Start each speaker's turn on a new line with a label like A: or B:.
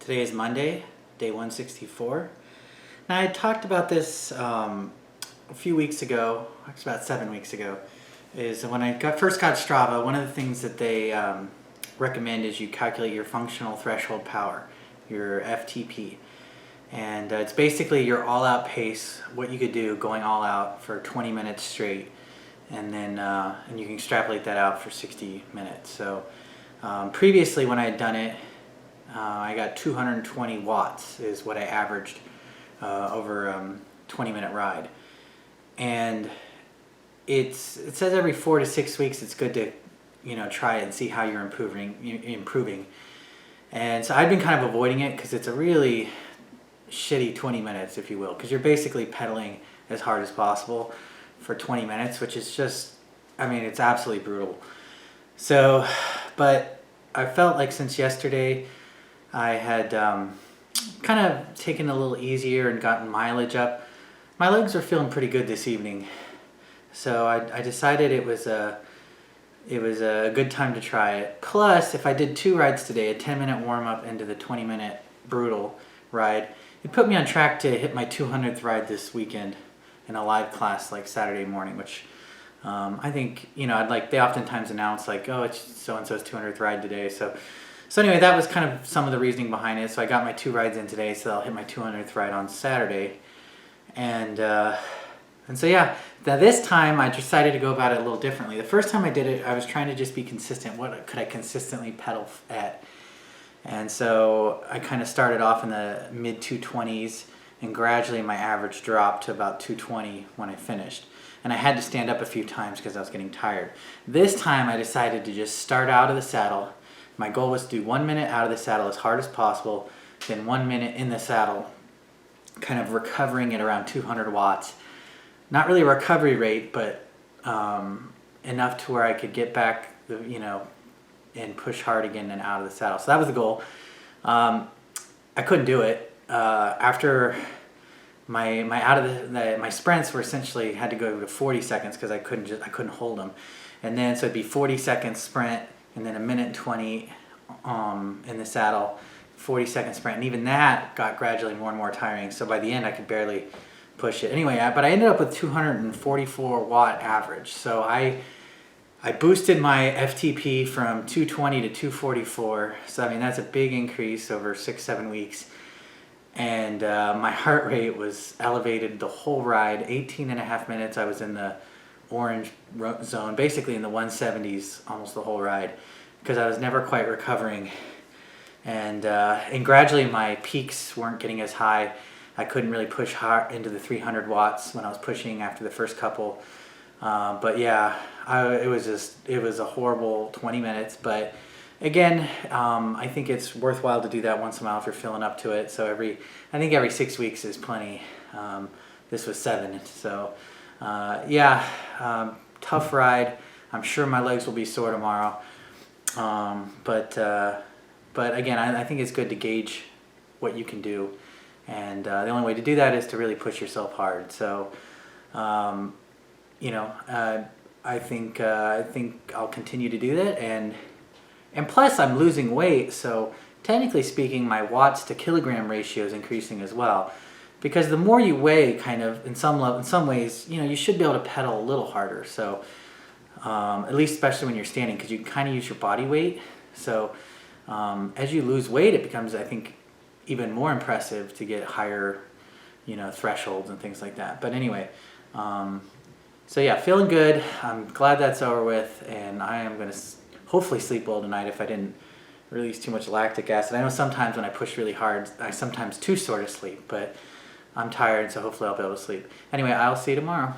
A: Today is Monday, day 164. Now I talked about this a few weeks ago, actually about 7 weeks ago, is when I first got Strava, one of the things that they recommend is you calculate your functional threshold power, your FTP. And it's basically your all-out pace, what you could do going all out for 20 minutes straight, and then and you can extrapolate that out for 60 minutes. So previously when I had done it, I got 220 watts is what I averaged over a 20-minute ride. And it says every 4 to 6 weeks it's good to try it and see how you're improving. And so I've been kind of avoiding it because it's a really shitty 20 minutes, if you will, because you're basically pedaling as hard as possible for 20 minutes, which is just, I mean, it's absolutely brutal. So, but I felt like since yesterday I had kind of taken it a little easier and gotten mileage up. My legs are feeling pretty good this evening, so I decided it was a good time to try it. Plus, if I did 2 rides today, a 10-minute warm-up into the 20-minute brutal ride, it put me on track to hit my 200th ride this weekend in a live class like Saturday morning, which I think, I'd like, they oftentimes announce like, oh, it's so-and-so's 200th ride today. So anyway, that was kind of some of the reasoning behind it. So I got my 2 rides in today, so I'll hit my 200th ride on Saturday. And so yeah, now this time I decided to go about it a little differently. The first time I did it, I was trying to just be consistent. What could I consistently pedal at? And so I kind of started off in the mid 220s, and gradually my average dropped to about 220 when I finished. And I had to stand up a few times because I was getting tired. This time I decided to just start out of the saddle. My goal was to do 1 minute out of the saddle as hard as possible, then 1 minute in the saddle, kind of recovering at around 200 watts. Not really a recovery rate, but enough to where I could get back, and push hard again and out of the saddle. So that was the goal. I couldn't do it. After my sprints were essentially had to go to 40 seconds because I couldn't hold them. And then so it'd be 40 seconds sprint, and then a minute and 20 in the saddle, 40-second sprint, and even that got gradually more and more tiring. So by the end, I could barely push it. Anyway, but I ended up with 244 watt average. So I boosted my FTP from 220 to 244. So I mean, that's a big increase over 6-7 weeks. And my heart rate was elevated the whole ride. 18 and a half minutes I was in the orange zone, basically in the 170s almost the whole ride, because I was never quite recovering. And gradually my peaks weren't getting as high. I couldn't really push hard into the 300 watts when I was pushing after the first couple. But yeah, it was a horrible 20 minutes. But again, I think it's worthwhile to do that once in a while if you're feeling up to it. So I think every 6 weeks is plenty. This was 7. So tough ride. I'm sure my legs will be sore tomorrow. But again, I think it's good to gauge what you can do. And the only way to do that is to really push yourself hard. So, I think I'll continue to do that. And plus I'm losing weight. So technically speaking, my watts to kilogram ratio is increasing as well. Because the more you weigh, kind of in some ways, you should be able to pedal a little harder. So at least especially when you're standing, because you can kind of use your body weight. So as you lose weight, it becomes, I think, even more impressive to get higher, thresholds and things like that. But anyway, so yeah, feeling good. I'm glad that's over with, and I am going to hopefully sleep well tonight if I didn't release too much lactic acid. I know sometimes when I push really hard, I sometimes too sore to sleep, but I'm tired, so hopefully I'll be able to sleep. Anyway, I'll see you tomorrow.